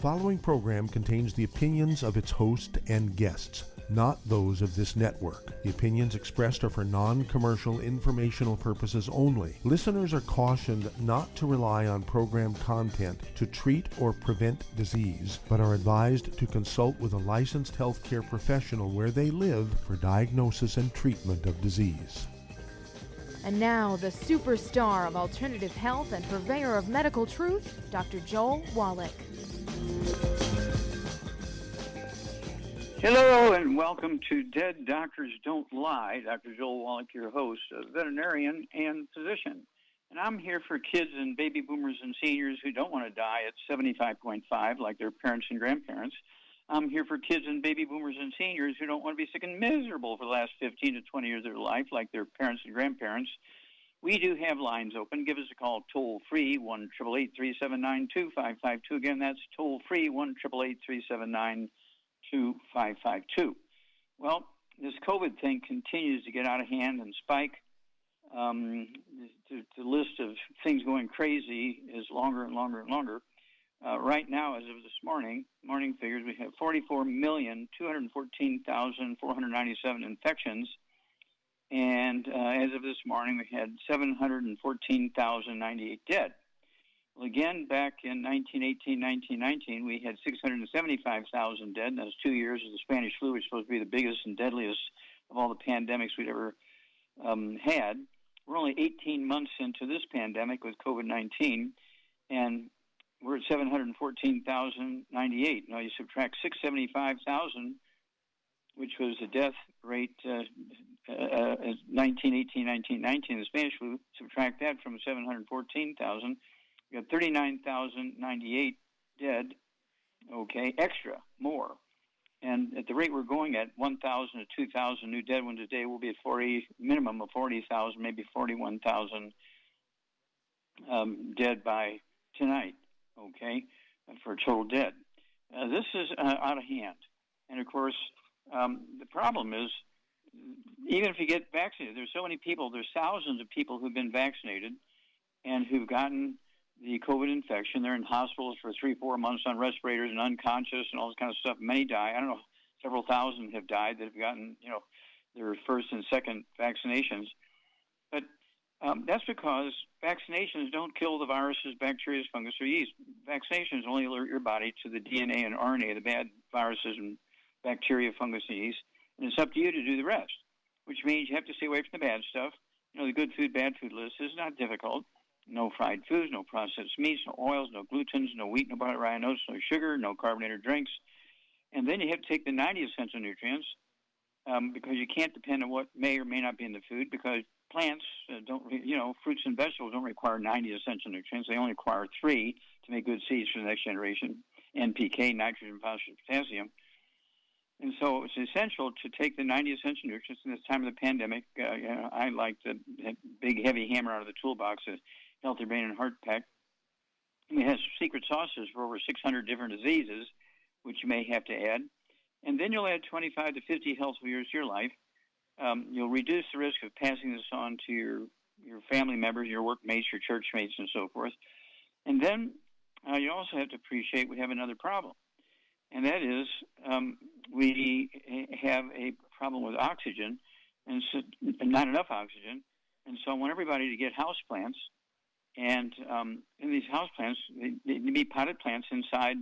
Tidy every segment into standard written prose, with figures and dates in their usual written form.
following program contains the opinions of its host and guests, not those of this network. The opinions expressed are for non-commercial informational purposes only. Listeners are cautioned not to rely on program content to treat or prevent disease, but are advised to consult with a licensed healthcare professional where they live for diagnosis and treatment of disease. And now, the superstar of alternative health and purveyor of medical truth, Dr. Joel Wallach. Hello and welcome to Dead Doctors Don't Lie. Dr. Joel Wallach, your host, a veterinarian and physician. And I'm here for kids and baby boomers and seniors who don't want to die at 75.5 like their parents and grandparents. I'm here for kids and baby boomers and seniors who don't want to be sick and miserable for the last 15 to 20 years of their life like their parents and grandparents. We do have lines open. Give us a call toll-free, 1-888-379-2552. Again, that's toll-free, 1-888-379-2552. Well, this COVID thing continues to get out of hand and spike. The list of things going crazy is longer and longer and longer. Right now, as of this morning figures, we have 44,214,497 infections. And as of this morning, we had 714,098 dead. Well, again, back in 1918, 1919, we had 675,000 dead. And that was 2 years of the Spanish flu, which was supposed to be the biggest and deadliest of all the pandemics we'd ever had. We're only 18 months into this pandemic with COVID-19, and we're at 714,098. Now, you subtract 675,000, which was the death rate 1918, 1919, the Spanish flu. Subtract that from 714,000. You got 39,098 dead, okay, extra, more. And at the rate we're going at, 1,000 to 2,000 new dead ones a day, will be at minimum of 40,000, maybe 41,000 dead by tonight, okay, for total dead. This is out of hand. And, of course, the problem is, even if you get vaccinated, there's so many people, there's thousands of people who've been vaccinated and who've gotten the COVID infection. They're in hospitals for 3-4 months on respirators and unconscious and all this kind of stuff. Many die. I don't know, several thousand have died that have gotten, their first and second vaccinations. But that's because vaccinations don't kill the viruses, bacteria, fungus, or yeast. Vaccinations only alert your body to the DNA and RNA of the bad viruses and bacteria, fungus, and yeast. And it's up to you to do the rest, which means you have to stay away from the bad stuff. The good food, bad food list is not difficult. No fried foods, no processed meats, no oils, no glutens, no wheat, no butter, rye, no sugar, no carbonated drinks. And then you have to take the 90 essential nutrients because you can't depend on what may or may not be in the food, because plants fruits and vegetables don't require 90 essential nutrients. They only require 3 to make good seeds for the next generation: NPK, nitrogen, phosphorus, potassium. And so it's essential to take the 90 essential nutrients in this time of the pandemic. I like the big, heavy hammer out of the toolbox, a Healthy Brain and Heart Pack. It has secret sauces for over 600 different diseases, which you may have to add. And then you'll add 25 to 50 healthful years to your life. You'll reduce the risk of passing this on to your family members, your workmates, your church mates, and so forth. And then you also have to appreciate we have another problem. And that is we have a problem with oxygen, and so, not enough oxygen. And so I want everybody to get house plants. And in these house plants, they need to be potted plants inside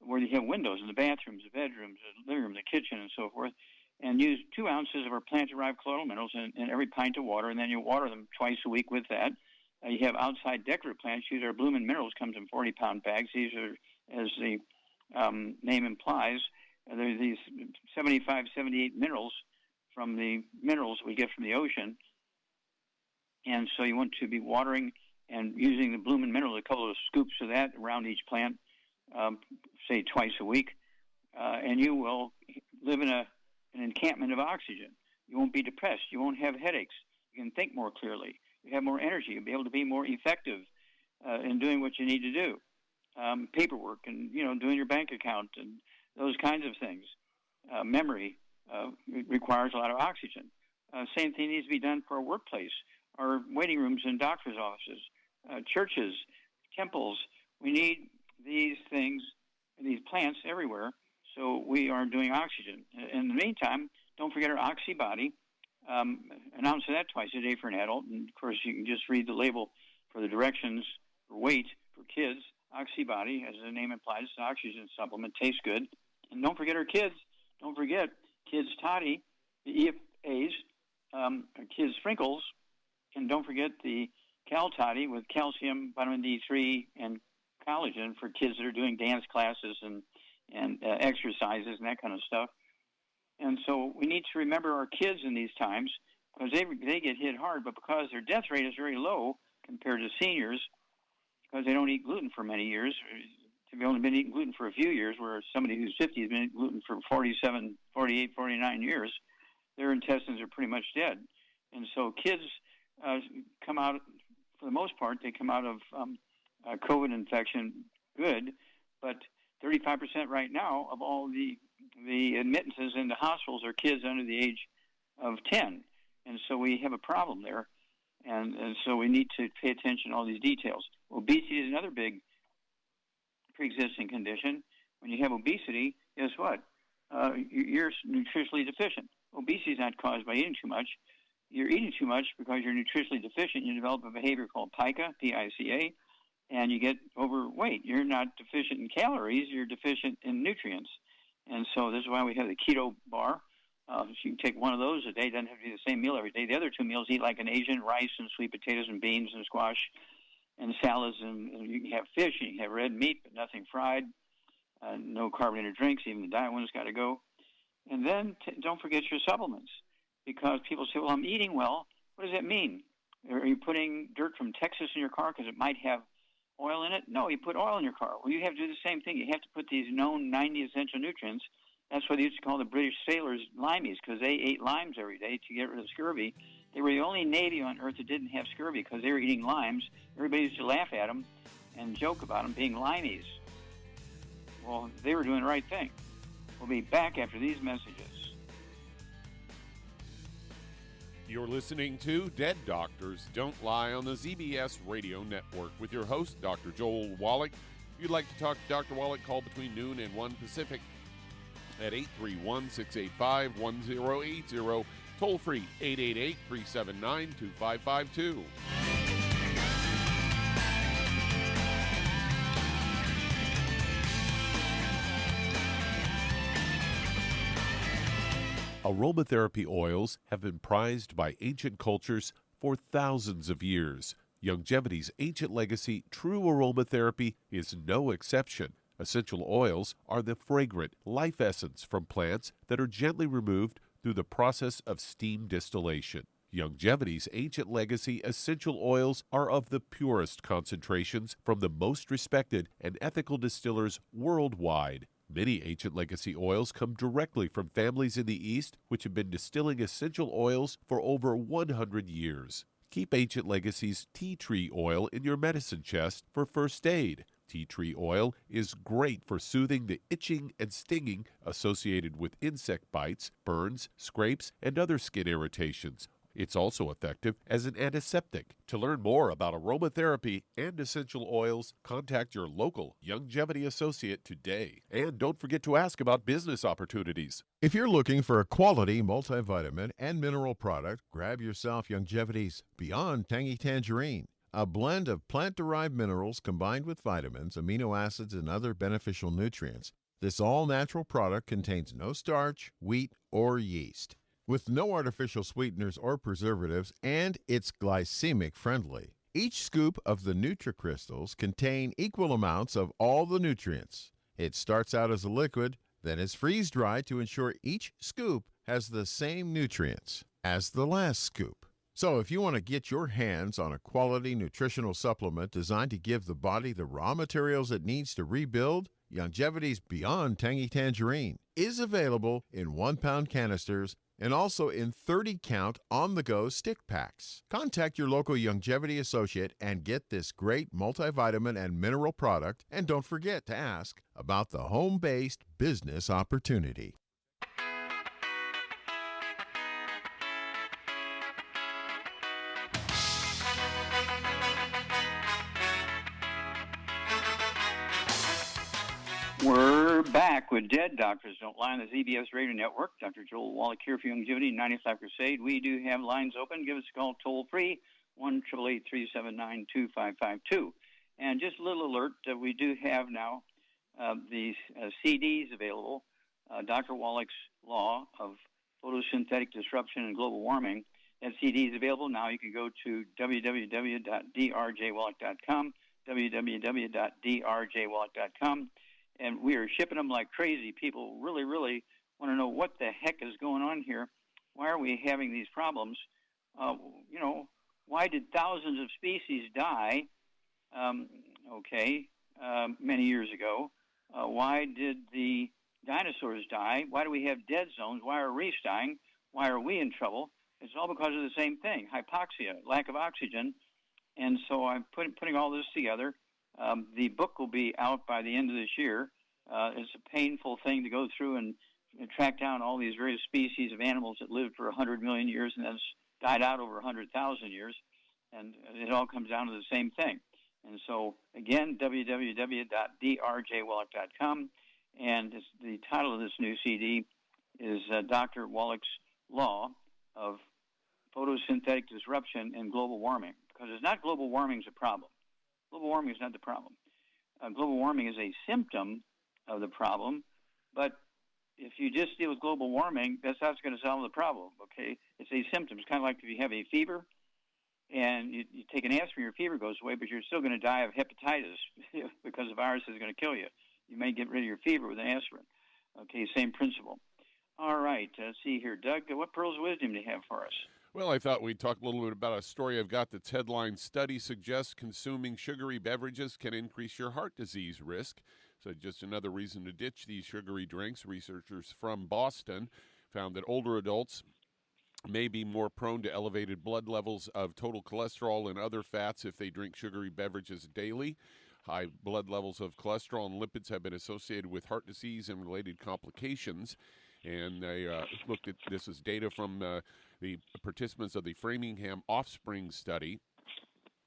where you have windows in the bathrooms, the bedrooms, the living room, the kitchen, and so forth. And use 2 ounces of our plant-derived colloidal minerals in every pint of water, and then you water them twice a week with that. You have outside decorative plants. Use our Bloom & Minerals, comes in 40-pound bags. These are, as the name implies, there's these 75, 78 minerals from the minerals we get from the ocean. And so you want to be watering and using the Bloom & Minerals, a couple of scoops of that around each plant, say twice a week, and you will live in an encampment of oxygen. You won't be depressed. You won't have headaches. You can think more clearly. You have more energy. You'll be able to be more effective in doing what you need to do. Paperwork and, doing your bank account and those kinds of things. Memory requires a lot of oxygen. Same thing needs to be done for our workplace, our waiting rooms and doctor's offices, churches, temples. We need these things these plants everywhere. So we are doing oxygen. In the meantime, don't forget our Oxy Body. Announce that twice a day for an adult. And, of course, you can just read the label for the directions for weight for kids. Oxy Body, as the name implies, it's an oxygen supplement. Tastes good. And don't forget our kids. Don't forget Kids Toddy, the EFAs, Kids Sprinkles. And don't forget the Cal Toddy with calcium, vitamin D3, and collagen for kids that are doing dance classes and exercises and that kind of stuff. And so we need to remember our kids in these times because they get hit hard, but because their death rate is very low compared to seniors, because they don't eat gluten for many years. They've only been eating gluten for a few years, where somebody who's 50 has been eating gluten for 47, 48, 49 years, their intestines are pretty much dead. And so kids come out, for the most part, they come out of COVID infection good, but 35% right now of all the admittances into hospitals are kids under the age of 10. And so we have a problem there. And so we need to pay attention to all these details. Obesity is another big pre-existing condition. When you have obesity, guess what? You're nutritionally deficient. Obesity is not caused by eating too much. You're eating too much because you're nutritionally deficient. You develop a behavior called pica, P-I-C-A, and you get overweight. You're not deficient in calories. You're deficient in nutrients. And so this is why we have the keto bar. So you can take one of those a day. It doesn't have to be the same meal every day. The other two meals, eat like an Asian, rice and sweet potatoes and beans and squash and salads. And you can have fish and you can have red meat, but nothing fried. No carbonated drinks. Even the diet one's got to go. And then don't forget your supplements, because people say, well, I'm eating well. What does that mean? Are you putting dirt from Texas in your car because it might have oil in it? No, you put oil in your car. Well, you have to do the same thing. You have to put these known 90 essential nutrients. That's why they used to call the British sailors limeys, because they ate limes every day to get rid of scurvy. They were the only Navy on Earth that didn't have scurvy because they were eating limes. Everybody used to laugh at them and joke about them being limeys. Well, they were doing the right thing. We'll be back after these messages. You're listening to Dead Doctors Don't Lie on the ZBS Radio Network with your host, Dr. Joel Wallach. If you'd like to talk to Dr. Wallach, call between noon and 1 Pacific at 831-685-1080. Toll free, 888-379-2552. Aromatherapy oils have been prized by ancient cultures for thousands of years. Longevity's ancient legacy, true aromatherapy, is no exception. Essential oils are the fragrant life essence from plants that are gently removed through the process of steam distillation. Longevity's ancient legacy essential oils are of the purest concentrations from the most respected and ethical distillers worldwide. Many ancient legacy oils come directly from families in the East which have been distilling essential oils for over 100 years. Keep Ancient Legacy's tea tree oil in your medicine chest for first aid. Tea tree oil is great for soothing the itching and stinging associated with insect bites, burns, scrapes, and other skin irritations. It's also effective as an antiseptic. To learn more about aromatherapy and essential oils, contact your local Longevity associate today. And don't forget to ask about business opportunities. If you're looking for a quality multivitamin and mineral product, grab yourself Longevity's Beyond Tangy Tangerine, a blend of plant-derived minerals combined with vitamins, amino acids, and other beneficial nutrients. This all-natural product contains no starch, wheat, or yeast, with no artificial sweeteners or preservatives, and it's glycemic friendly. Each scoop of the NutriCrystals contain equal amounts of all the nutrients. It starts out as a liquid, then is freeze-dried to ensure each scoop has the same nutrients as the last scoop. So if you want to get your hands on a quality nutritional supplement designed to give the body the raw materials it needs to rebuild, Longevity's Beyond Tangy Tangerine is available in 1-pound canisters and also in 30-count on-the-go stick packs. Contact your local Longevity associate and get this great multivitamin and mineral product, and don't forget to ask about the home-based business opportunity. We're back with Dead Doctors Don't Lie on the ZBS Radio Network. Dr. Joel Wallach here for Longevity 95 Crusade. We do have lines open. Give us a call toll-free, 1-888-379-2552. And just a little alert, we do have now these CDs available, Dr. Wallach's Law of Photosynthetic Disruption and Global Warming. That CD is available now. You can go to www.drjwallach.com, www.drjwallach.com. And we are shipping them like crazy. People really, really want to know what the heck is going on here. Why are we having these problems? Why did thousands of species die, many years ago? Why did the dinosaurs die? Why do we have dead zones? Why are reefs dying? Why are we in trouble? It's all because of the same thing, hypoxia, lack of oxygen. And so I'm putting all this together. The book will be out by the end of this year. It's a painful thing to go through and track down all these various species of animals that lived for 100 million years and then died out over 100,000 years. And it all comes down to the same thing. And so, again, www.drjwallach.com. And the title of this new CD is Dr. Wallach's Law of Photosynthetic Disruption and Global Warming. Because it's not global warming is a problem. Global warming is not the problem. Global warming is a symptom of the problem, but if you just deal with global warming, that's not going to solve the problem, okay? It's a symptom. It's kind of like if you have a fever and you take an aspirin, your fever goes away, but you're still going to die of hepatitis because the virus is going to kill you. You may get rid of your fever with an aspirin. Okay, same principle. All right, let's see here. Doug, what pearls of wisdom do you have for us? Well, I thought we'd talk a little bit about a story I've got that's headline: Study suggests consuming sugary beverages can increase your heart disease risk. So just another reason to ditch these sugary drinks. Researchers from Boston found that older adults may be more prone to elevated blood levels of total cholesterol and other fats if they drink sugary beverages daily. High blood levels of cholesterol and lipids have been associated with heart disease and related complications. And they looked at, this is data from the participants of the Framingham Offspring Study.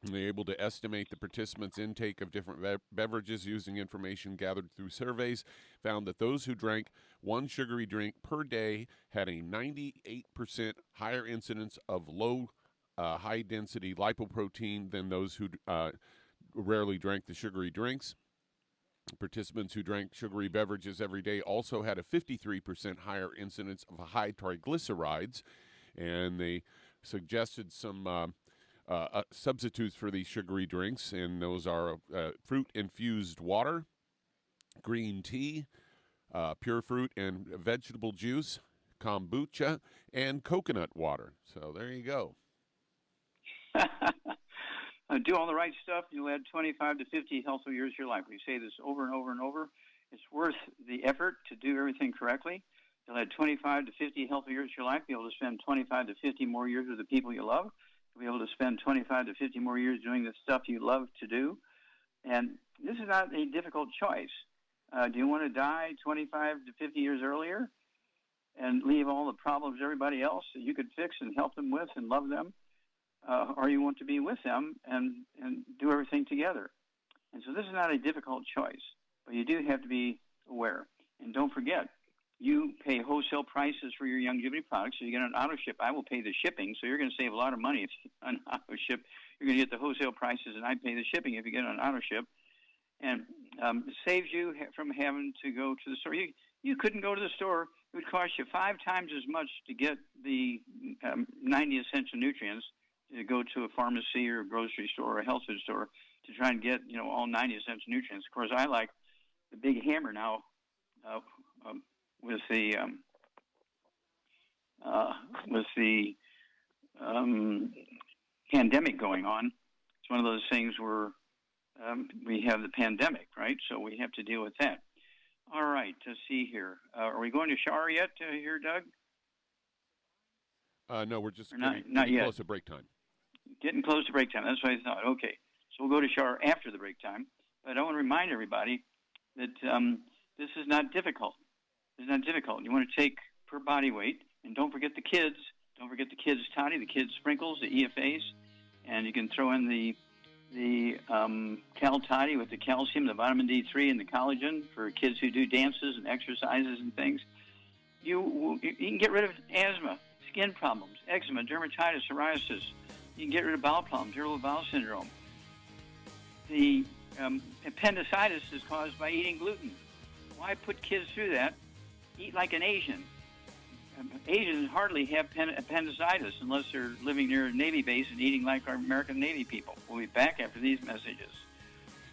And they were able to estimate the participants' intake of different beverages using information gathered through surveys, found that those who drank one sugary drink per day had a 98% higher incidence of low, high-density lipoprotein than those who rarely drank the sugary drinks. Participants who drank sugary beverages every day also had a 53% higher incidence of high triglycerides, and they suggested some substitutes for these sugary drinks, and those are fruit-infused water, green tea, pure fruit and vegetable juice, kombucha, and coconut water. So there you go. Do all the right stuff, you'll add 25 to 50 healthy years to your life. We say this over and over and over. It's worth the effort to do everything correctly. You'll add 25 to 50 healthy years to your life. You'll be able to spend 25 to 50 more years with the people you love. You'll be able to spend 25 to 50 more years doing the stuff you love to do. And this is not a difficult choice. Do you want to die 25 to 50 years earlier and leave all the problems everybody else that you could fix and help them with and love them? Or you want to be with them and do everything together. And so this is not a difficult choice, but you do have to be aware. And don't forget, you pay wholesale prices for your longevity products, so you get an auto ship. I will pay the shipping, so you're going to save a lot of money if on auto ship. You're going to get the wholesale prices, and I pay the shipping if you get an auto ship. And it saves you from having to go to the store. You couldn't go to the store. It would cost you 5 times as much to get the 90 essential nutrients to go to a pharmacy or a grocery store or a health food store to try and get, all 90 essential nutrients. Of course, I like the big hammer now with the pandemic going on. It's one of those things where we have the pandemic, right? So we have to deal with that. All right, let's see here. Are we going to shower yet here, Doug? No, we're just not getting yet. Close to break time. Getting close to break time. That's what I thought. Okay, so we'll go to shower after the break time. But I want to remind everybody that this is not difficult. It's not difficult. You want to take per body weight, and don't forget the kids. Don't forget the kids' toddy, the kids' sprinkles, the EFAs, and you can throw in the the Cal Toddy with the calcium, the vitamin D3, and the collagen for kids who do dances and exercises and things. You can get rid of asthma, skin problems, eczema, dermatitis, psoriasis. You can get rid of bowel problems, irritable bowel syndrome. The appendicitis is caused by eating gluten. Why put kids through that? Eat like an Asian. Asians hardly have appendicitis unless they're living near a Navy base and eating like our American Navy people. We'll be back after these messages.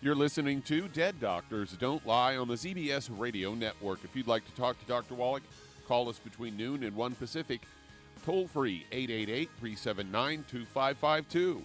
You're listening to Dead Doctors Don't Lie on the ZBS Radio Network. If you'd like to talk to Dr. Wallach, call us between noon and 1 Pacific. Toll free, 888-379-2552.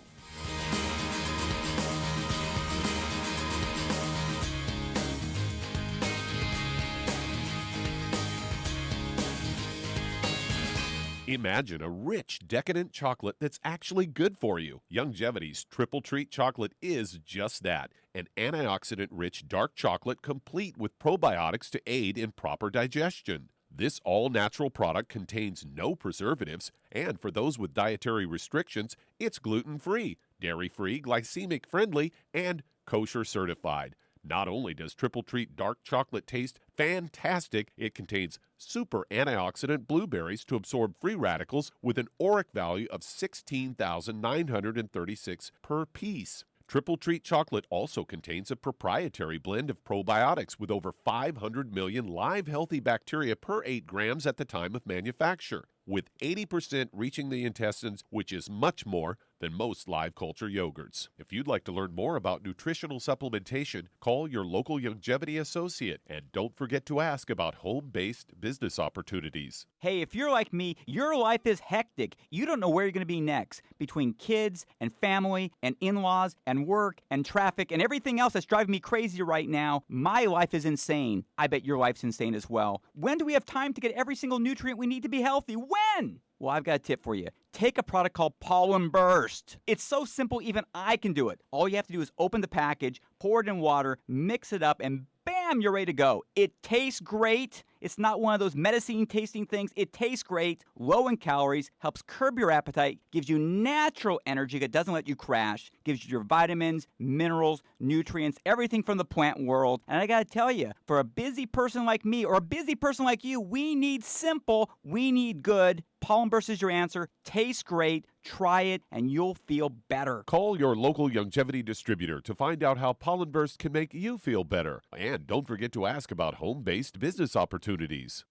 Imagine a rich, decadent chocolate that's actually good for you. Youngevity's Triple Treat chocolate is just that, an antioxidant-rich dark chocolate complete with probiotics to aid in proper digestion. This all-natural product contains no preservatives, and for those with dietary restrictions, it's gluten-free, dairy-free, glycemic-friendly, and kosher certified. Not only does Triple Treat dark chocolate taste fantastic, it contains super antioxidant blueberries to absorb free radicals with an ORAC value of 16,936 per piece. Triple Treat chocolate also contains a proprietary blend of probiotics with over 500 million live healthy bacteria per 8 grams at the time of manufacture, with 80% reaching the intestines, which is much more than most live culture yogurts. If you'd like to learn more about nutritional supplementation, call your local Youngevity associate, and don't forget to ask about home-based business opportunities. Hey, if you're like me, your life is hectic. You don't know where you're going to be next. Between kids and family and in-laws and work and traffic and everything else that's driving me crazy right now, my life is insane. I bet your life's insane as well. When do we have time to get every single nutrient we need to be healthy? When? Well, I've got a tip for you. Take a product called Pollen Burst. It's so simple, even I can do it. All you have to do is open the package, pour it in water, mix it up, and bam, you're ready to go. It tastes great. It's not one of those medicine-tasting things. It tastes great, low in calories, helps curb your appetite, gives you natural energy that doesn't let you crash, gives you your vitamins, minerals, nutrients, everything from the plant world. And I got to tell you, for a busy person like me or a busy person like you, we need simple, we need good. Pollen Burst is your answer. Tastes great. Try it, and you'll feel better. Call your local Youngevity distributor to find out how Pollen Burst can make you feel better. And don't forget to ask about home-based business opportunities.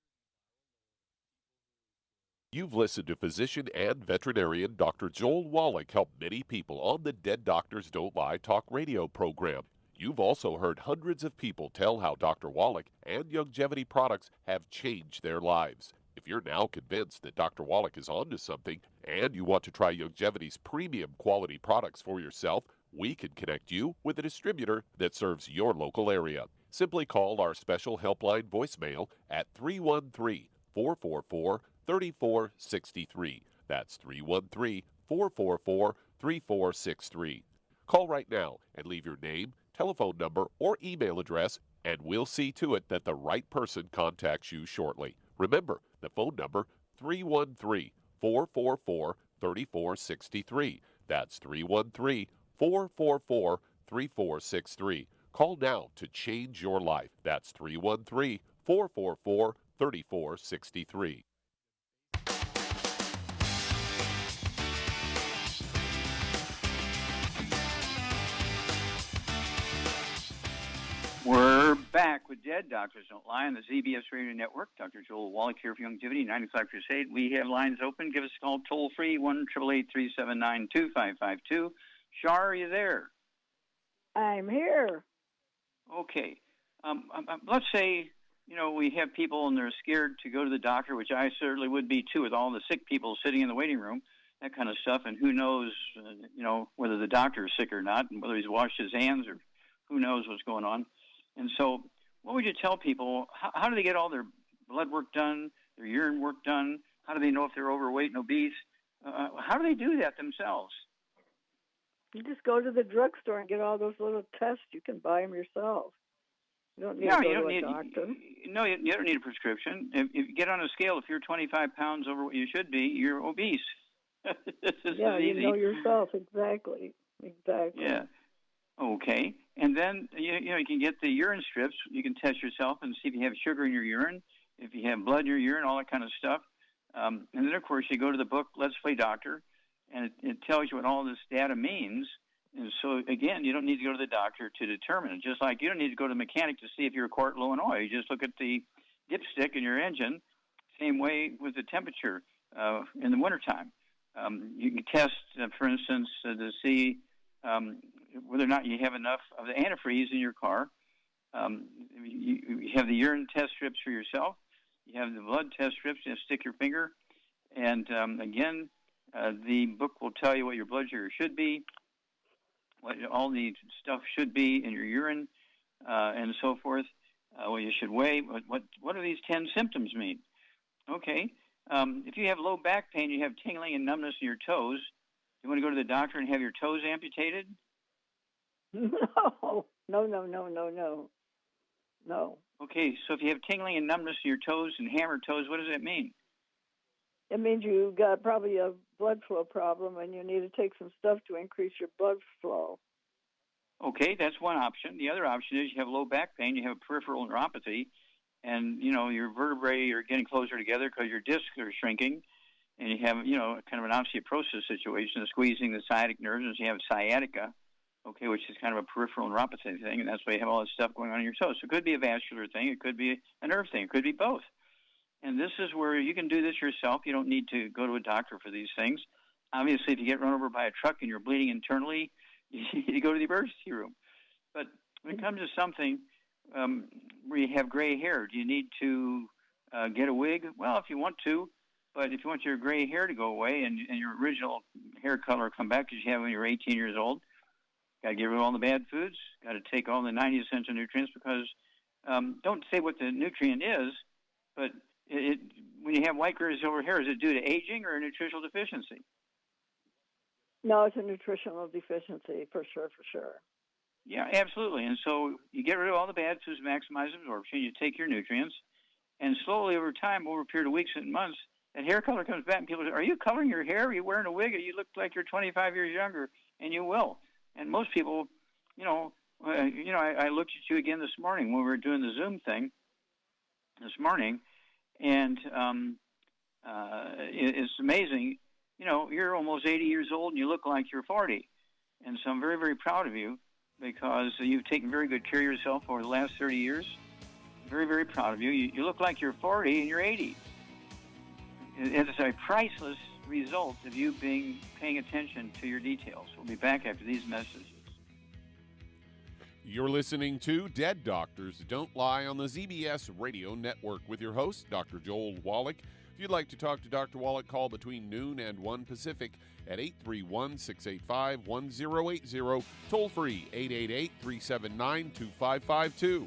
You've listened to physician and veterinarian Dr. Joel Wallach help many people on the Dead Doctors Don't Lie talk radio program. You've also heard hundreds of people tell how Dr. Wallach and Youngevity products have changed their lives. If you're now convinced that Dr. Wallach is onto something and you want to try Youngevity's premium quality products for yourself, we can connect you with a distributor that serves your local area. Simply call our special helpline voicemail at 313-444-3463. That's 313-444-3463. Call right now and leave your name, telephone number, or email address, and we'll see to it that the right person contacts you shortly. Remember, the phone number, 313-444-3463. That's 313-444-3463. Call now to change your life. That's 313-444-3463. We're back with Dead Doctors Don't Lie on the ZBS Radio Network. Dr. Joel Wallach here for Youngevity, 95 Crusade. We have lines open. Give us a call toll-free, 1-888-379-2552. Shar, are you there? I'm here. Okay. Let's say, we have people and they're scared to go to the doctor, which I certainly would be too, with all the sick people sitting in the waiting room, that kind of stuff, and who knows, whether the doctor is sick or not, and whether he's washed his hands or who knows what's going on. And so what would you tell people? How do they get all their blood work done, their urine work done? How do they know if they're overweight and obese? How do they do that themselves? You just go to the drugstore and get all those little tests. You can buy them yourself. You don't need to go to a doctor. No, you don't need a prescription. If you get on a scale, if you're 25 pounds over what you should be, you're obese. Yeah, you know yourself. Exactly. Yeah. Okay, and then you can get the urine strips. You can test yourself and see if you have sugar in your urine, if you have blood in your urine, all that kind of stuff. And then, of course, you go to the book, Let's Play Doctor, and it tells you what all this data means. And so, again, you don't need to go to the doctor to determine it. Just like you don't need to go to the mechanic to see if you're a quart low in oil. You just look at the dipstick in your engine. Same way with the temperature in the wintertime. You can test, for instance, to see whether or not you have enough of the antifreeze in your car. You have the urine test strips for yourself. You have the blood test strips. You stick your finger. And, again, the book will tell you what your blood sugar should be, what all the stuff should be in your urine, and so forth, what you should weigh. What do these 10 symptoms mean? Okay. If you have low back pain, you have tingling and numbness in your toes, you want to go to the doctor and have your toes amputated? No. Okay, so if you have tingling and numbness in your toes and hammered toes, what does that mean? It means you got probably a blood flow problem and you need to take some stuff to increase your blood flow. Okay, that's one option. The other option is you have low back pain, you have peripheral neuropathy, and, your vertebrae are getting closer together because your discs are shrinking, and you have, kind of an osteoporosis situation, squeezing the sciatic nerves, and you have sciatica, okay, which is kind of a peripheral neuropathy thing, and that's why you have all this stuff going on in your toes. So it could be a vascular thing, it could be a nerve thing, it could be both. And this is where you can do this yourself. You don't need to go to a doctor for these things. Obviously, if you get run over by a truck and you're bleeding internally, you need to go to the emergency room. But when it comes to something where you have gray hair, do you need to get a wig? Well, if you want to, but if you want your gray hair to go away and your original hair color come back as you have when you're 18 years old, got to get rid of all the bad foods, got to take all the 90 essential nutrients because don't say what the nutrient is, but when you have white gray silver hair, is it due to aging or a nutritional deficiency? No, it's a nutritional deficiency for sure. Yeah, absolutely. And so you get rid of all the bad foods, maximize absorption, you take your nutrients, and slowly over time, over a period of weeks and months, that hair color comes back, and people say, are you coloring your hair? Are you wearing a wig? You look like you're 25 years younger, and you will. And most people, I looked at you again this morning when we were doing the Zoom thing this morning, and it's amazing. You're almost 80 years old, and you look like you're 40. And so I'm very, very proud of you because you've taken very good care of yourself over the last 30 years. Very, very proud of you. You look like you're 40 and you're 80. It's a priceless result of you paying attention to your details. We'll be back after these messages. You're listening to Dead Doctors Don't Lie on the ZBS Radio Network with your host, Dr. Joel Wallach. If you'd like to talk to Dr. Wallach, call between noon and 1 Pacific at 831-685-1080, toll free 888-379-2552.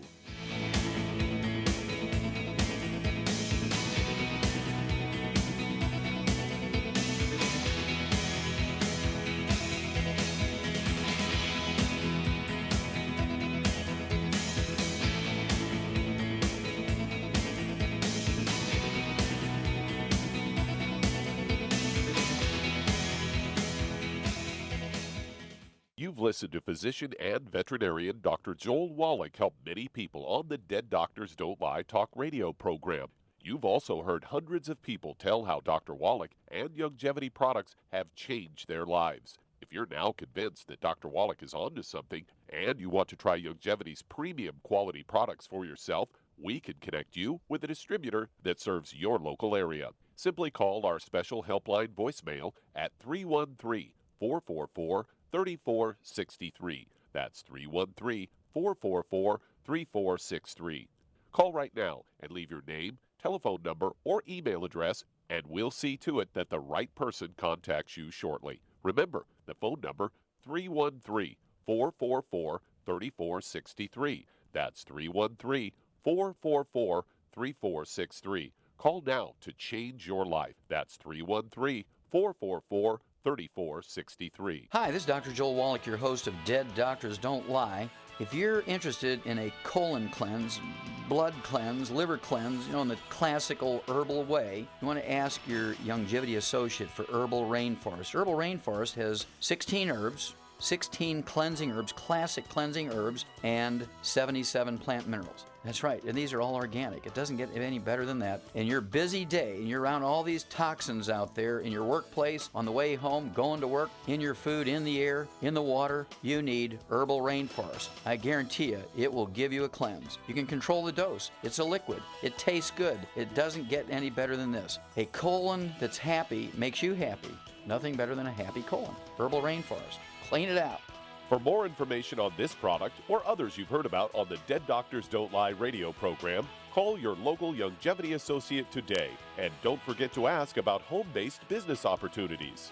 You've listened to physician and veterinarian Dr. Joel Wallach help many people on the Dead Doctors Don't Lie talk radio program. You've also heard hundreds of people tell how Dr. Wallach and Youngevity products have changed their lives. If you're now convinced that Dr. Wallach is onto something and you want to try Youngevity's premium quality products for yourself, we can connect you with a distributor that serves your local area. Simply call our special helpline voicemail at 313-444-3463. That's 313-444-3463. Call right now and leave your name, telephone number, or email address, and we'll see to it that the right person contacts you shortly. Remember, the phone number, 313-444-3463. That's 313-444-3463. Call now to change your life. That's 313-444-3463. Hi, this is Dr. Joel Wallach, your host of Dead Doctors Don't Lie. If you're interested in a colon cleanse, blood cleanse, liver cleanse, in the classical herbal way, you want to ask your Youngevity associate for Herbal Rainforest. Herbal Rainforest has 16 herbs, 16 cleansing herbs, classic cleansing herbs, and 77 plant minerals. That's right, and these are all organic. It doesn't get any better than that. In your busy day, and you're around all these toxins out there in your workplace, on the way home, going to work, in your food, in the air, in the water, you need Herbal Rainforest. I guarantee you, it will give you a cleanse. You can control the dose. It's a liquid. It tastes good. It doesn't get any better than this. A colon that's happy makes you happy. Nothing better than a happy colon. Herbal Rainforest. Clean it out. For more information on this product or others you've heard about on the Dead Doctors Don't Lie radio program, call your local Longevity associate today. And don't forget to ask about home-based business opportunities.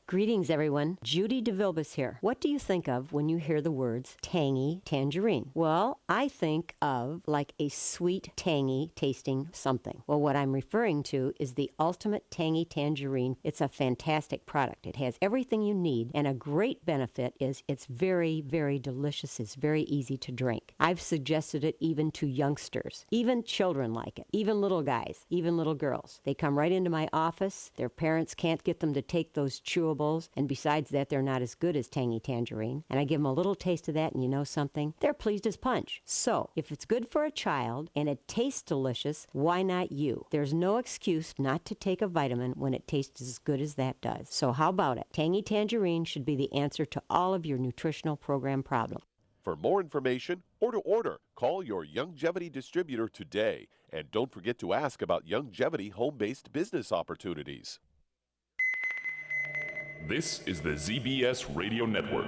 Greetings, everyone. Judy DeVilbus here. What do you think of when you hear the words tangy tangerine? Well, I think of like a sweet, tangy tasting something. Well, what I'm referring to is the Ultimate Tangy Tangerine. It's a fantastic product. It has everything you need, and a great benefit is it's very, very delicious. It's very easy to drink. I've suggested it even to youngsters. Even children like it. Even little guys. Even little girls. They come right into my office. Their parents can't get them to take those chewables, and besides that, they're not as good as Tangy Tangerine. And I give them a little taste of that, and you know something? They're pleased as punch. So, if it's good for a child and it tastes delicious, why not you? There's no excuse not to take a vitamin when it tastes as good as that does. So how about it? Tangy Tangerine should be the answer to all of your nutritional program problems. For more information or to order, call your Longevity distributor today. And don't forget to ask about Longevity home-based business opportunities. This is the ZBS Radio Network.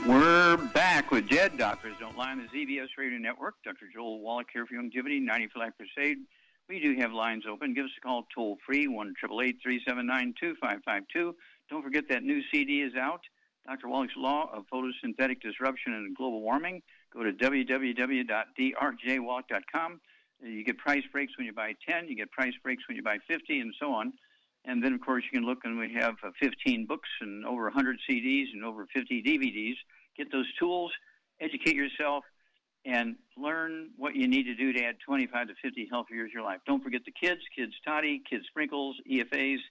We're back with Dead Doctors Don't Lie on the ZBS Radio Network. Dr. Joel Wallach here for Longevity, 90 for Life Crusade. We do have lines open. Give us a call toll-free, 1-888-379-2552. Don't forget that new CD is out, Dr. Wallach's Law of Photosynthetic Disruption and Global Warming. Go to www.drjwallach.com. You get price breaks when you buy 10. You get price breaks when you buy 50, and so on. And then, of course, you can look, and we have 15 books and over 100 CDs and over 50 DVDs. Get those tools, educate yourself, and learn what you need to do to add 25 to 50 healthy years of your life. Don't forget the kids toddy, kids sprinkles, EFAs,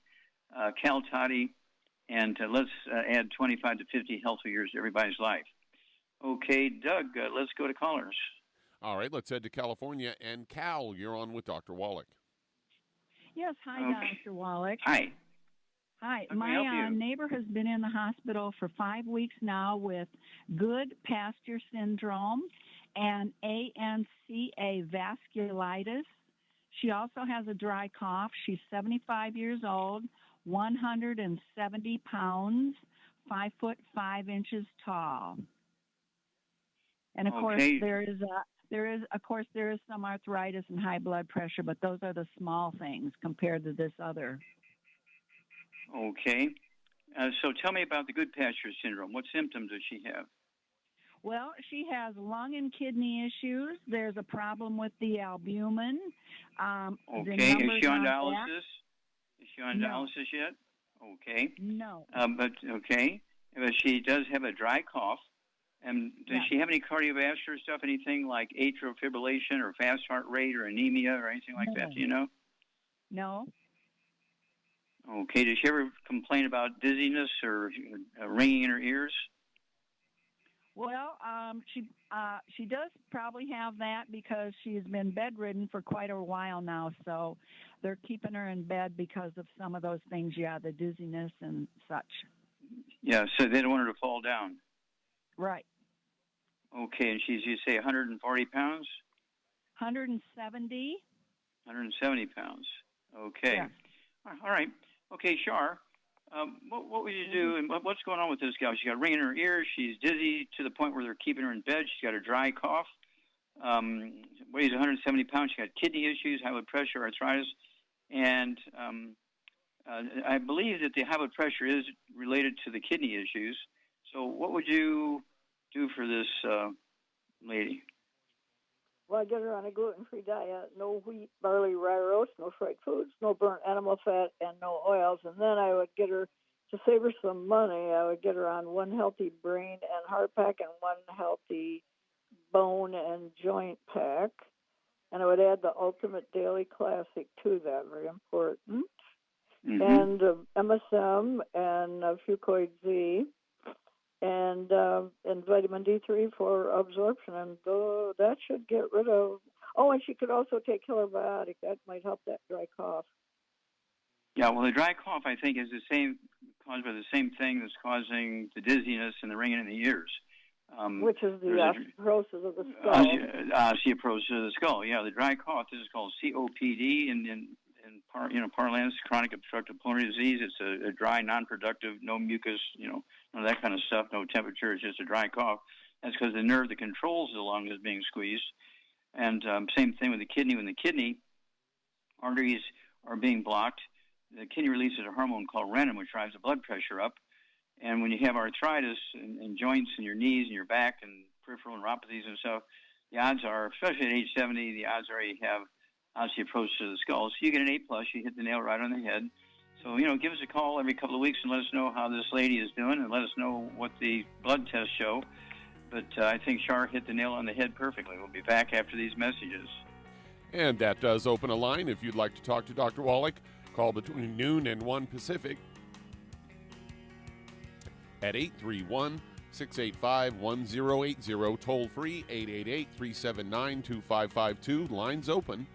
Cal toddy, and let's add 25 to 50 healthy years to everybody's life. Okay, Doug, let's go to callers. All right, let's head to California. And Cal, you're on with Dr. Wallach. Yes, hi, Okay. Dr. Wallach. Hi. Hi, How can I help my you? neighbor has been in the hospital for 5 weeks now with good pasture syndrome and ANCA vasculitis. She also has a dry cough. She's 75 years old, 170 pounds, 5 foot 5 inches tall. And of course, there is some arthritis and high blood pressure, but those are the small things compared to this other. Okay. So tell me about the good pasture syndrome. What symptoms does she have? Well, she has lung and kidney issues. There's a problem with the albumin. Okay. Is she on dialysis? Is she on dialysis yet? Okay. No. But she does have a dry cough. And does she have any cardiovascular stuff, anything like atrial fibrillation or fast heart rate or anemia or anything like that? Do you know? No. Okay. Does she ever complain about dizziness or ringing in her ears? Well, she does probably have that because she's been bedridden for quite a while now. So they're keeping her in bed because of some of those things. Yeah, the dizziness and such. Yeah. So they don't want her to fall down. Right. Okay. And she's, you say, 140 pounds? 170. 170 pounds. Okay. Yeah. All right. Okay, Shar. What would you do, and what's going on with this gal? She's got ringing in her ears. She's dizzy to the point where they're keeping her in bed. She's got a dry cough. Weighs 170 pounds. She's got kidney issues, high blood pressure, arthritis. And I believe that the high blood pressure is related to the kidney issues. So what would you do for this lady? Well, I get her on a gluten-free diet, no wheat, barley, rye, oats, no fried foods, no burnt animal fat, and no oils. And then I would get her to save her some money, I would get her on one healthy brain and heart pack and one healthy bone and joint pack. And I would add the Ultimate Daily Classic to that, very important. And MSM and Fucoid Z and vitamin D3 for absorption. And that should get rid of... Oh, and she could also take Killer Biotic. That might help that dry cough. Yeah, well, the dry cough, I think, is caused by the same thing that's causing the dizziness and the ringing in the ears. Which is the osteoporosis of the skull. Osteoporosis of the skull, yeah. The dry cough, this is called COPD in parlance, chronic obstructive pulmonary disease. It's a dry, non-productive, no mucus, none of that kind of stuff, no temperature. It's just a dry cough. That's because the nerve that controls the lung is being squeezed. And same thing with the kidney. When the kidney arteries are being blocked, the kidney releases a hormone called renin, which drives the blood pressure up. And when you have arthritis in joints in your knees and your back and peripheral neuropathies and stuff, the odds are, especially at age 70, the odds are you have osteoporosis of the skull. So you get an A+, you hit the nail right on the head. So, give us a call every couple of weeks and let us know how this lady is doing and let us know what the blood tests show. But I think Shar hit the nail on the head perfectly. We'll be back after these messages. And that does open a line. If you'd like to talk to Dr. Wallach, call between noon and 1 Pacific at 831-685-1080, toll free 888-379-2552. Lines open.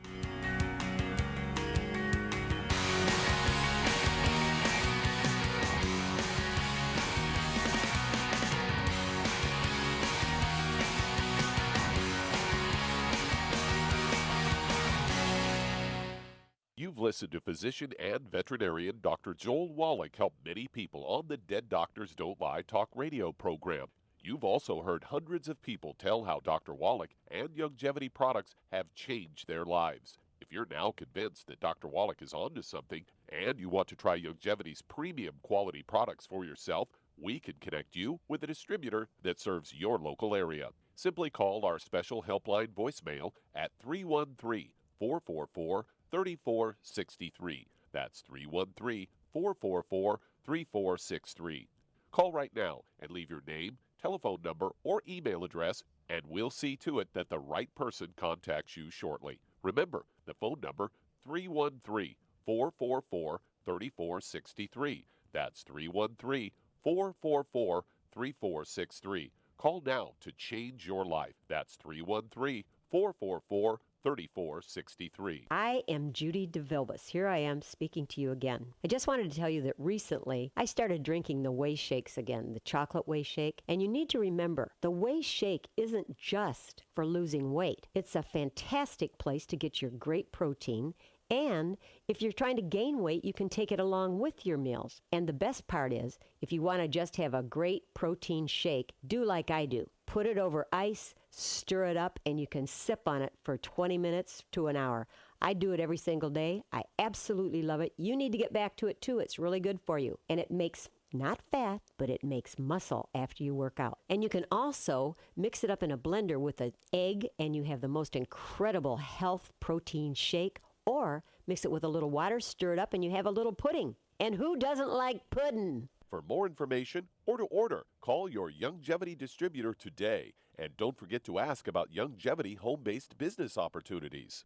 You've listened to physician and veterinarian Dr. Joel Wallach help many people on the Dead Doctors Don't Lie talk radio program. You've also heard hundreds of people tell how Dr. Wallach and Youngevity products have changed their lives. If you're now convinced that Dr. Wallach is onto something and you want to try Youngevity's premium quality products for yourself, we can connect you with a distributor that serves your local area. Simply call our special helpline voicemail at 313-444-3463. That's 313-444-3463. Call right now and leave your name, telephone number, or email address, and we'll see to it that the right person contacts you shortly. Remember, the phone number, 313-444-3463. That's 313-444-3463. Call now to change your life. That's 313-444-3463. I am Judy DeVilbus. Here I am speaking to you again. I just wanted to tell you that recently I started drinking the Whey Shakes again, the chocolate Whey Shake. And you need to remember, the Whey Shake isn't just for losing weight. It's a fantastic place to get your great protein. And if you're trying to gain weight, you can take it along with your meals. And the best part is, if you want to just have a great protein shake, do like I do. Put it over ice, stir it up, and you can sip on it for 20 minutes to an hour. I do it every single day. I absolutely love it. You need to get back to it too. It's really good for you. And it makes not fat, but it makes muscle after you work out. And you can also mix it up in a blender with an egg, and you have the most incredible health protein shake. Or mix it with a little water, stir it up, and you have a little pudding. And who doesn't like pudding? For more information or to order, call your Youngevity distributor today. And don't forget to ask about Youngevity home-based business opportunities.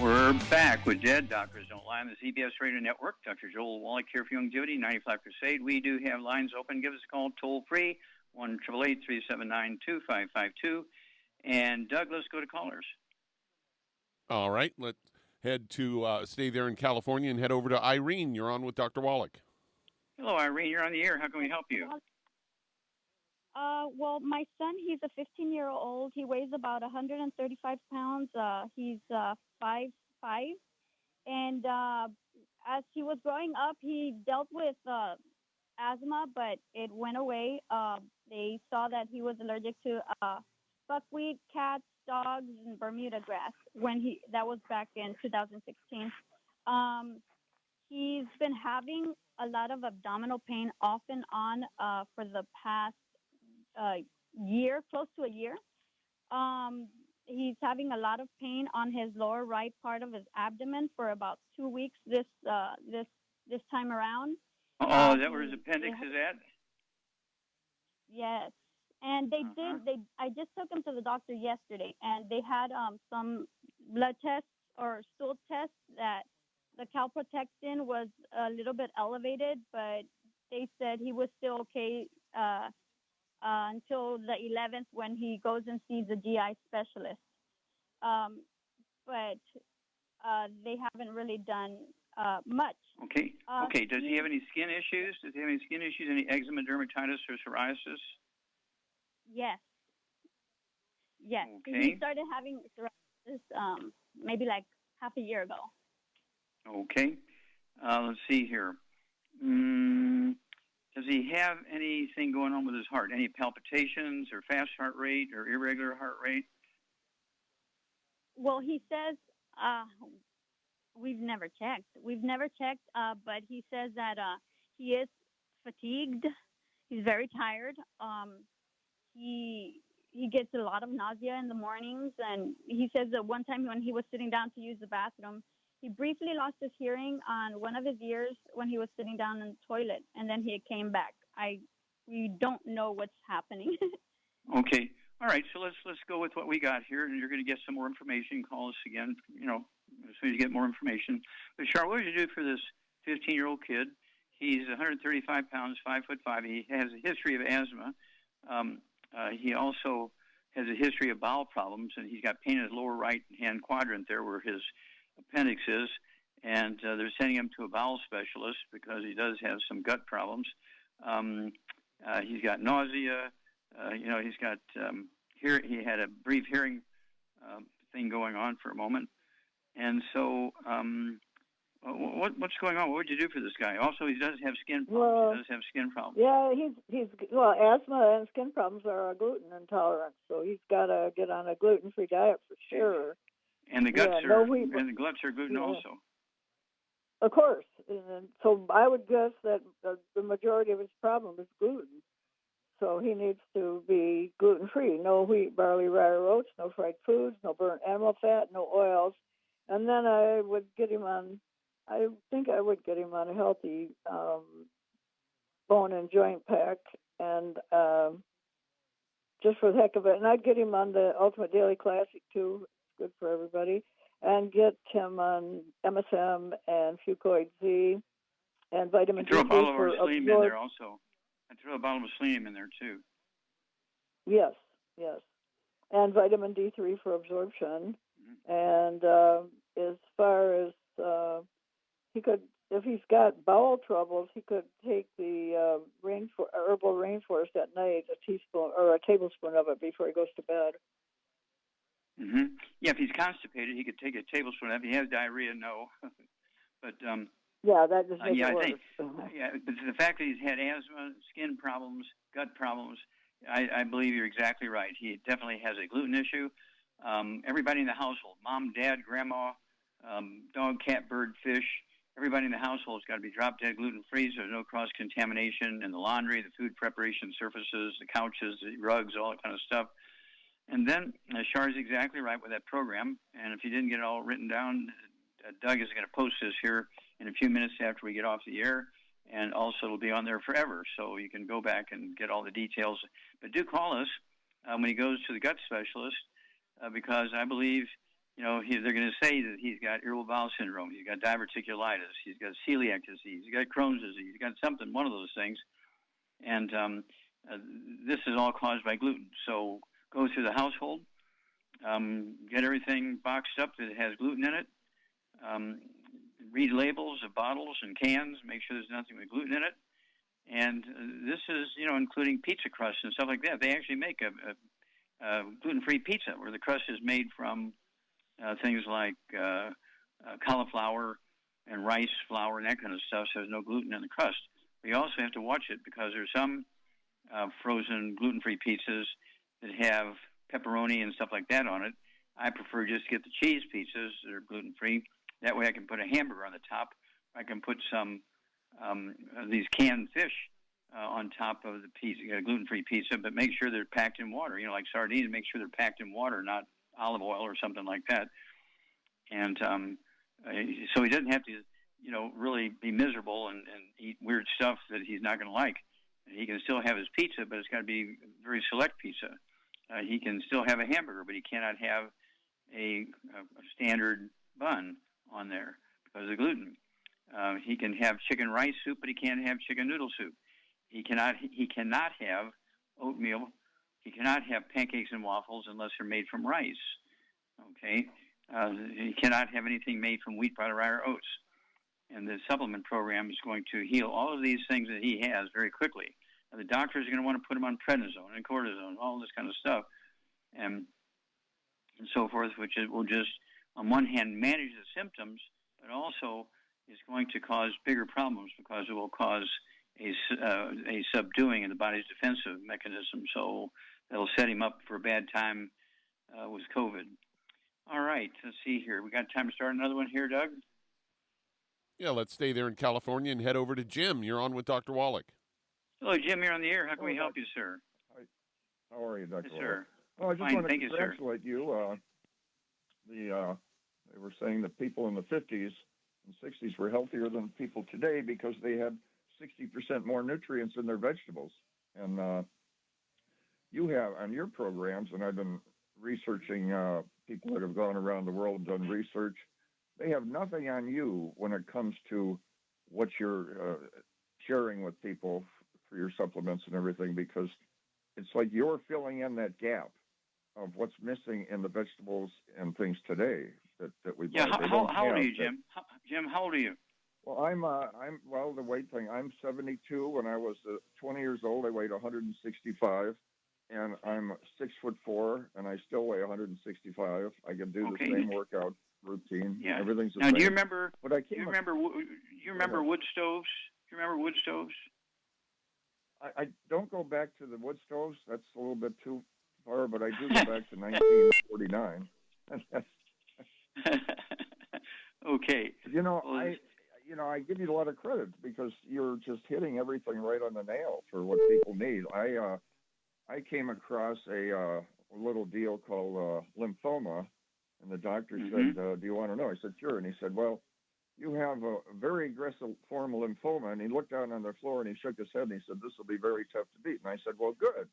We're back with Dead Doctors Don't Lie on the CBS Radio Network. Dr. Joel Wallach here for Youngevity, 95 Crusade. We do have lines open. Give us a call toll-free, 1-888-379-2552. And Doug, let's go to callers. All right, let's head to stay there in California and head over to Irene. You're on with Dr. Wallach. Hello, Irene. You're on the air. How can we help you? Well, my son, he's a 15-year-old. He weighs about 135 pounds. He's 5'5". And as he was growing up, he dealt with asthma, but it went away. They saw that he was allergic to buckwheat, cats, dogs, and Bermuda grass. That was back in 2016. He's been having a lot of abdominal pain off and on for the past year, close to a year. He's having a lot of pain on his lower right part of his abdomen for about 2 weeks this time around. Oh, is that where his appendix is at? Yes. And I just took him to the doctor yesterday, and they had some blood tests or stool tests that the calprotectin was a little bit elevated, but they said he was still okay until the 11th when he goes and sees a GI specialist. But they haven't really done much. Okay. Okay. Does he have any skin issues? Does he have any skin issues? Any eczema, dermatitis, or psoriasis? Yes. Yes. Okay. He started having psoriasis maybe like half a year ago. Okay. Let's see here. Does he have anything going on with his heart? Any palpitations or fast heart rate or irregular heart rate? Well, he says we've never checked. But he says that he is fatigued. He's very tired. He gets a lot of nausea in the mornings, and he says that one time when he was sitting down to use the bathroom, he briefly lost his hearing on one of his ears when he was sitting down in the toilet, and then he came back. We don't know what's happening. Okay. All right. So let's go with what we got here, and you're going to get some more information. Call us again, as soon as you get more information. But Char, what did you do for this 15-year-old kid? He's 135 pounds, 5'5". He has a history of asthma. He also has a history of bowel problems, and he's got pain in his lower right-hand quadrant there where his appendix is, and they're sending him to a bowel specialist because he does have some gut problems. He's got nausea. He's got he had a brief hearing thing going on for a moment, and so what's going on? What would you do for this guy? Also, he does have skin problems. Yeah, he's asthma and skin problems are a gluten intolerance, so he's got to get on a gluten-free diet for sure. And the guts are gluten also. Of course. And so I would guess that the majority of his problem is gluten. So he needs to be gluten-free. No wheat, barley, rye, or oats, no fried foods, no burnt animal fat, no oils. And then I think I would get him on a healthy bone and joint pack, and just for the heck of it. And I'd get him on the Ultimate Daily Classic, too. It's good for everybody. And get him on MSM and Fucoid Z and vitamin D3 for absorption. Throw a bottle of selenium in there also. I throw a bottle of selenium in there, too. Yes. And vitamin D3 for absorption. And as far as he could, if he's got bowel troubles, he could take the herbal rainforest at night, a teaspoon or a tablespoon of it before he goes to bed. Mm-hmm. Yeah, if he's constipated, he could take a tablespoon. If he has diarrhea, no. But that just makes it worse. But the fact that he's had asthma, skin problems, gut problems, I believe you're exactly right. He definitely has a gluten issue. Everybody in the household, mom, dad, grandma, dog, cat, bird, fish, everybody in the household has got to be drop-dead gluten-free, so there's no cross-contamination in the laundry, the food preparation surfaces, the couches, the rugs, all that kind of stuff. And then Char's exactly right with that program, and if you didn't get it all written down, Doug is going to post this here in a few minutes after we get off the air, and also it'll be on there forever, so you can go back and get all the details. But do call us when he goes to the gut specialist, because I believe, they're going to say that he's got irritable bowel syndrome, he's got diverticulitis, he's got celiac disease, he's got Crohn's disease, he's got one of those things, and this is all caused by gluten. So go through the household, get everything boxed up that has gluten in it, read labels of bottles and cans, make sure there's nothing with gluten in it. And this is, including pizza crust and stuff like that. They actually make a gluten-free pizza where the crust is made from things like cauliflower and rice flour and that kind of stuff, so there's no gluten in the crust. But you also have to watch it because there's some frozen gluten-free pizzas that have pepperoni and stuff like that on it. I prefer just to get the cheese pizzas that are gluten-free. That way I can put a hamburger on the top. I can put some of these canned fish on top of the pizza. You got a gluten-free pizza, but make sure they're packed in water. You know, like sardines, make sure they're packed in water, not olive oil or something like that. And so he doesn't have to, you know, really be miserable and eat weird stuff that he's not going to like. He can still have his pizza, but it's got to be very select pizza. He can still have a hamburger, but he cannot have a standard bun on there because of gluten. He can have chicken rice soup, but he can't have chicken noodle soup. He cannot have oatmeal. He cannot have pancakes and waffles unless they're made from rice. Okay, he cannot have anything made from wheat, bran, rye, or oats. And the supplement program is going to heal all of these things that he has very quickly. Now, the doctors are going to want to put him on prednisone and cortisone, all this kind of stuff, and so forth, which will just, on one hand, manage the symptoms, but also is going to cause bigger problems because it will cause a subduing in the body's defensive mechanism. So that'll set him up for a bad time with COVID. All right, let's see here. We got time to start another one here, Doug? Yeah, let's stay there in California and head over to Jim. You're on with Dr. Wallach. Hello, Jim. You're on the air. How can we help you, sir? Hi. How are you, Dr. Yes, sir. Well, I just Fine, want to thank you, sir. congratulate you. They were saying that people in the 50s and 60s were healthier than people today because they had 60% more nutrients in their vegetables. And you have on your programs, and I've been researching people that have gone around the world and done research, they have nothing on you when it comes to what you're sharing with people for your supplements and everything, because it's like you're filling in that gap of what's missing in the vegetables and things today that we buy. Yeah, how old are you, Jim? Jim, how old are you? Well, I'm the weight thing. I'm 72. When I was 20 years old, I weighed 165, and I'm 6'4", and I still weigh 165. I can do the same workout routine. Yeah. Everything's the now, same. do you remember? But Do you remember wood stoves? Do you remember wood stoves? I don't go back to the wood stoves. That's a little bit too far, but I do go back to 1949. Okay. I give you a lot of credit because you're just hitting everything right on the nail for what people need. I came across a little deal called lymphoma, and the doctor said, "Do you want to know?" I said, "Sure." And he said, "Well, you have a very aggressive form of lymphoma." And he looked down on the floor and he shook his head and he said, "This will be very tough to beat." And I said, "Well, good."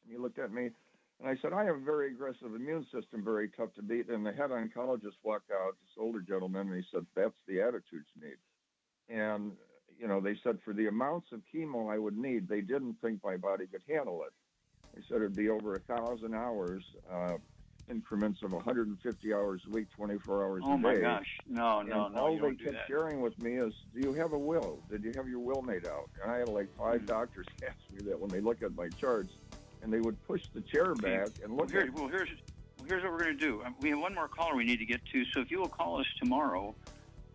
And he looked at me and I said, "I have a very aggressive immune system, very tough to beat." And the head oncologist walked out, this older gentleman, and he said, "That's the attitude you need." And, they said for the amounts of chemo I would need, they didn't think my body could handle it. They said it'd be over 1,000 hours, increments of 150 hours a week, 24 hours a day. Oh, my gosh. No, all you they don't do kept that. sharing with me is, "Do you have a will? Did you have your will made out?" And I had like 5 doctors ask me that when they look at my charts, and they would push the chair back and look at Well, here's what we're going to do. We have one more caller we need to get to, so if you will call us tomorrow,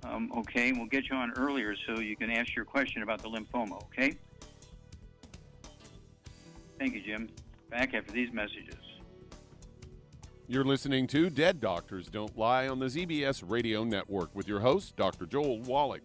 okay, and we'll get you on earlier so you can ask your question about the lymphoma, okay? Thank you, Jim. Back after these messages. You're listening to Dead Doctors Don't Lie on the ZBS Radio Network with your host, Dr. Joel Wallach.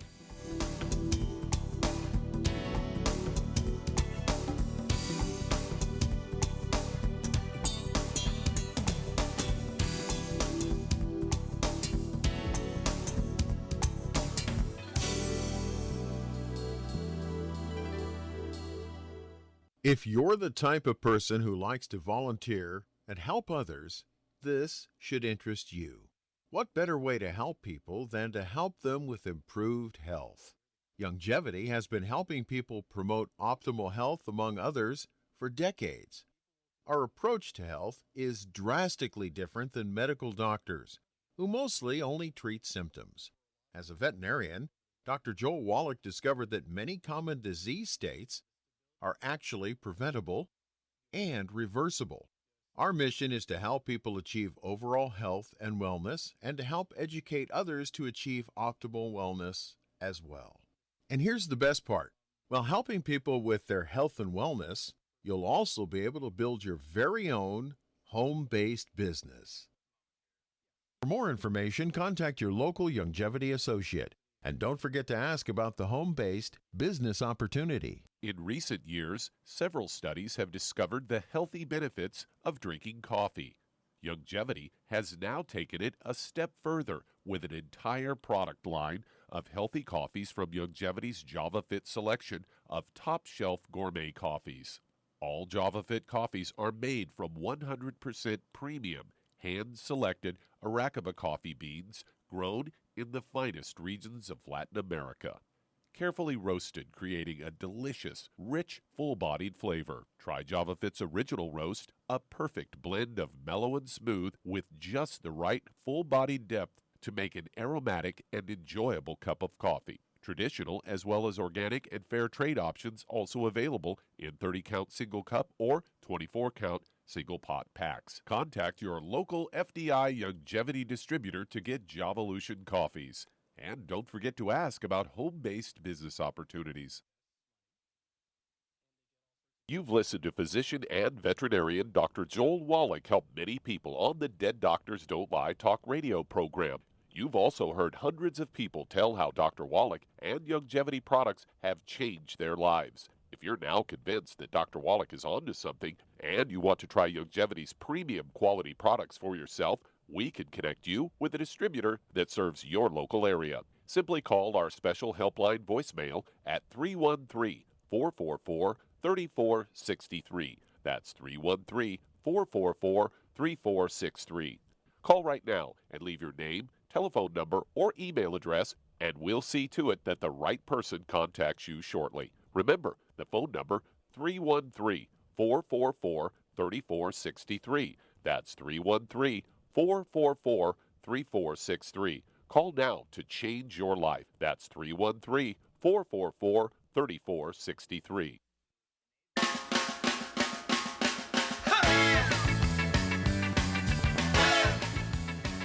If you're the type of person who likes to volunteer and help others, this should interest you. What better way to help people than to help them with improved health? Longevity has been helping people promote optimal health among others for decades. Our approach to health is drastically different than medical doctors, who mostly only treat symptoms. As a veterinarian, Dr. Joel Wallach discovered that many common disease states are actually preventable and reversible. Our mission is to help people achieve overall health and wellness and to help educate others to achieve optimal wellness as well. And here's the best part. While helping people with their health and wellness, you'll also be able to build your very own home-based business. For more information, contact your local longevity associate. And don't forget to ask about the home-based business opportunity. In recent years, several studies have discovered the healthy benefits of drinking coffee. Youngevity has now taken it a step further with an entire product line of healthy coffees from Youngevity's Java Fit selection of top-shelf gourmet coffees. All Java Fit coffees are made from 100% premium, hand-selected Arabica coffee beans grown in the finest regions of Latin America. Carefully roasted, creating a delicious, rich, full-bodied flavor. Try Java Fit's original roast, a perfect blend of mellow and smooth with just the right full-bodied depth to make an aromatic and enjoyable cup of coffee. Traditional as well as organic and fair trade options also available in 30-count single cup or 24-count single pot packs. Contact your local FDI Youngevity distributor to get Javalution coffees. And don't forget to ask about home-based business opportunities. You've listened to physician and veterinarian Dr. Joel Wallach help many people on the Dead Doctors Don't Lie talk radio program. You've also heard hundreds of people tell how Dr. Wallach and Youngevity products have changed their lives. If you're now convinced that Dr. Wallach is onto something and you want to try Youngevity's premium quality products for yourself, we can connect you with a distributor that serves your local area. Simply call our special helpline voicemail at 313-444-3463. That's 313-444-3463. Call right now and leave your name, telephone number, or email address, and we'll see to it that the right person contacts you shortly. Remember, the phone number, 313-444-3463. That's 313-444-3463. Call now to change your life. That's 313-444-3463.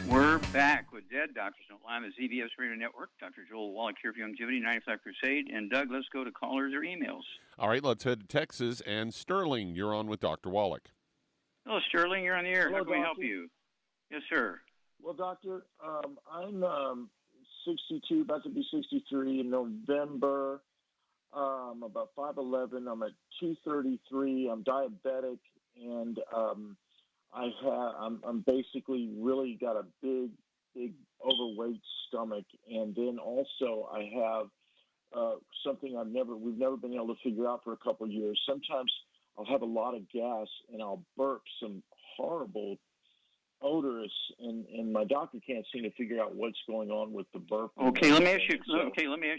We're back with Dead Doctors Don't Lie on the ZBS Radio Network. Dr. Joel Wallach here for Youngevity 95 Crusade. And Doug, let's go to callers or emails. All right, let's head to Texas. And Sterling, you're on with Dr. Wallach. Hello, Sterling. You're on the air. Hello, How can we help doctor. you? Yes, sir. Well, doctor, I'm 62, about to be 63 in November. I'm about 5'11". I'm at 233. I'm diabetic, and I'm basically really got a big overweight stomach, and then also I have something we've never been able to figure out for a couple of years. Sometimes I'll have a lot of gas and I'll burp some horrible odorous, and my doctor can't seem to figure out what's going on with the burp. Okay, let me ask you. Let me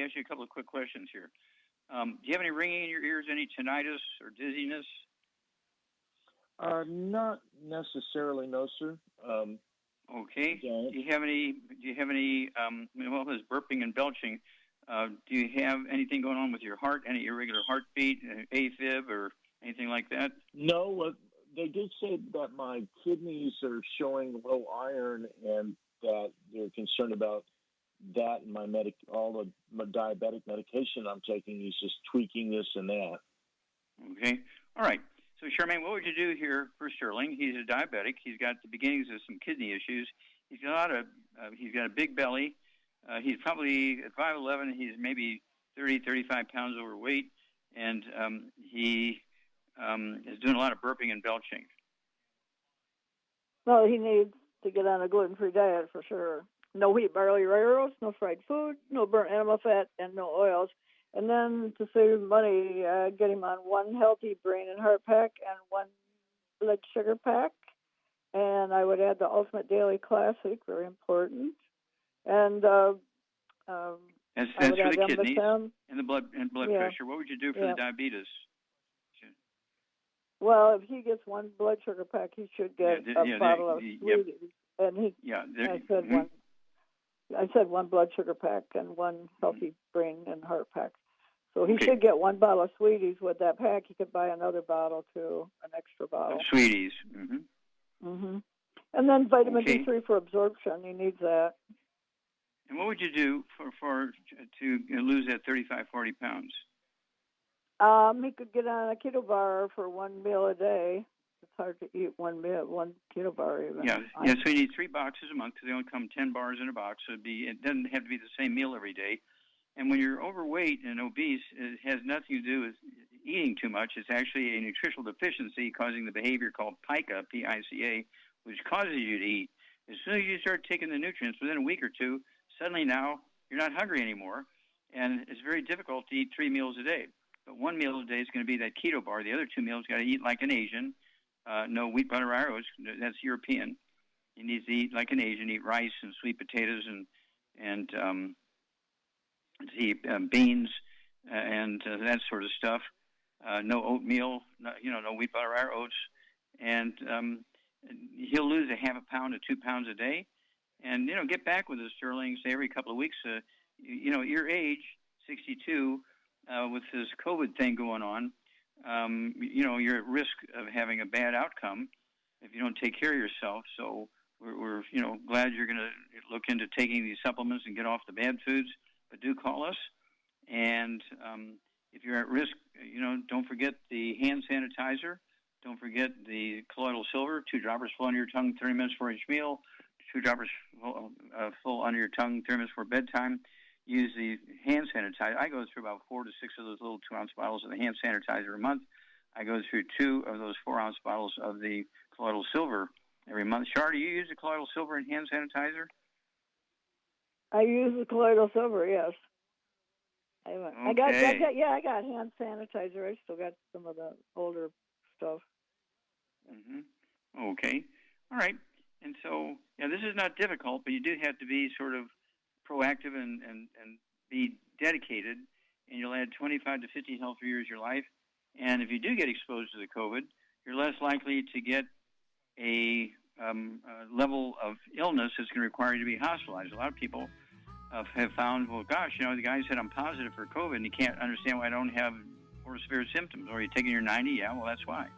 ask you a couple of quick questions here. Do you have any ringing in your ears, any tinnitus or dizziness? Not necessarily, no, sir. Okay. Do you have any? Well, there's burping and belching. Do you have anything going on with your heart? Any irregular heartbeat, AFib, or anything like that? No. They did say that my kidneys are showing low iron, and that they're concerned about that. And my diabetic medication I'm taking is just tweaking this and that. Okay. All right. So, Charmaine, what would you do here for Sterling? He's a diabetic. He's got the beginnings of some kidney issues. He's got a big belly. He's probably at 5'11". He's maybe 35 pounds overweight, and he is doing a lot of burping and belching. Well, he needs to get on a gluten-free diet for sure. No wheat, barley, rye oats, no fried food, no burnt animal fat, and no oils. And then to save money, get him on one healthy brain and heart pack and one blood sugar pack. And I would add the Ultimate Daily Classic, very important. And that's for the kidneys and the blood pressure. What would you do for the diabetes? Well, if he gets one blood sugar pack, he should get a bottle of Sweeties. And I said one blood sugar pack and one healthy brain and heart pack. So he should get one bottle of Sweeties with that pack. He could buy another bottle too, an extra bottle. Sweeties. And then vitamin D3 for absorption. He needs that. And what would you do to lose that 35, 40 pounds? He could get on a keto bar for one meal a day. It's hard to eat one keto bar even. Yeah. So you need 3 boxes a month because they only come 10 bars in a box. So it doesn't have to be the same meal every day. And when you're overweight and obese, it has nothing to do with eating too much. It's actually a nutritional deficiency causing the behavior called pica, P-I-C-A, which causes you to eat. As soon as you start taking the nutrients, within a week or two, suddenly now you're not hungry anymore, and it's very difficult to eat 3 meals a day. But 1 meal a day is going to be that keto bar. The other 2 meals got to eat like an Asian. No wheat, butter, or oats. That's European. You need to eat like an Asian. Eat rice and sweet potatoes and beans and that sort of stuff. No oatmeal. No wheat, butter, or oats. And he'll lose a half a pound to 2 pounds a day. And get back with us, Sterling. Say every couple of weeks. Your age, 62, with this COVID thing going on. You're at risk of having a bad outcome if you don't take care of yourself. So we're glad you're going to look into taking these supplements and get off the bad foods. But do call us. And if you're at risk, don't forget the hand sanitizer. Don't forget the colloidal silver. 2 droppers full under your tongue, 30 minutes for each meal. 2 droppers full under your tongue, 30 minutes for bedtime. Use the hand sanitizer. I go through about 4 to 6 of those little 2-ounce bottles of the hand sanitizer a month. I go through 2 of those 4-ounce bottles of the colloidal silver every month. Char, do you use the colloidal silver in hand sanitizer? I use the colloidal silver, yes. Okay. I got hand sanitizer. I still got some of the older stuff. Mm-hmm. Okay. All right. And so, this is not difficult, but you do have to be sort of proactive and be dedicated, and you'll add 25 to 50 healthier years of your life. And if you do get exposed to the COVID, you're less likely to get a level of illness that's going to require you to be hospitalized. A lot of people have found, well, gosh, the guy said I'm positive for COVID, and he can't understand why I don't have more severe symptoms. Or are you taking your 90? Yeah, well, that's why.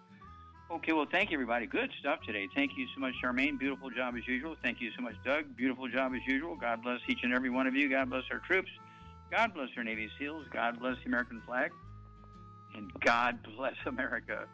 Okay, well, thank you, everybody. Good stuff today. Thank you so much, Charmaine. Beautiful job as usual. Thank you so much, Doug. Beautiful job as usual. God bless each and every one of you. God bless our troops. God bless our Navy SEALs. God bless the American flag. And God bless America.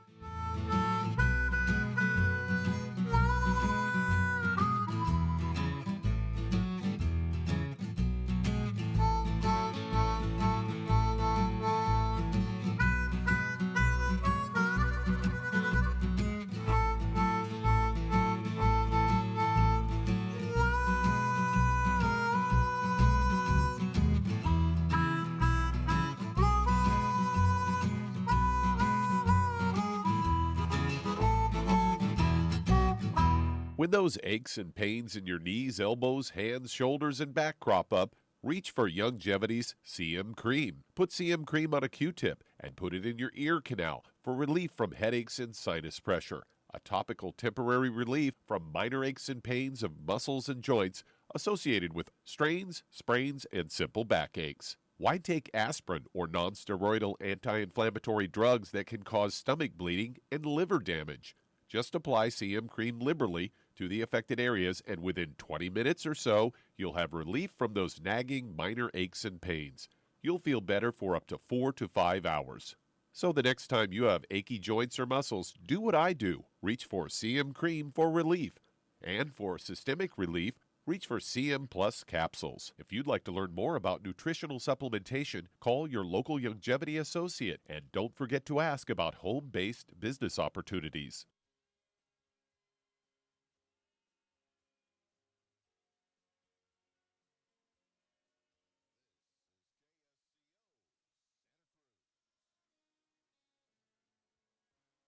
When those aches and pains in your knees, elbows, hands, shoulders, and back crop up, reach for Youngevity's CM Cream. Put CM Cream on a Q-tip and put it in your ear canal for relief from headaches and sinus pressure. A topical temporary relief from minor aches and pains of muscles and joints associated with strains, sprains, and simple backaches. Why take aspirin or non-steroidal anti-inflammatory drugs that can cause stomach bleeding and liver damage? Just apply CM Cream liberally to the affected areas, and within 20 minutes or so, you'll have relief from those nagging minor aches and pains. You'll feel better for up to 4 to 5 hours. So the next time you have achy joints or muscles, do what I do. Reach for CM Cream for relief. And for systemic relief, reach for CM Plus capsules. If you'd like to learn more about nutritional supplementation, call your local Youngevity associate, and don't forget to ask about home-based business opportunities.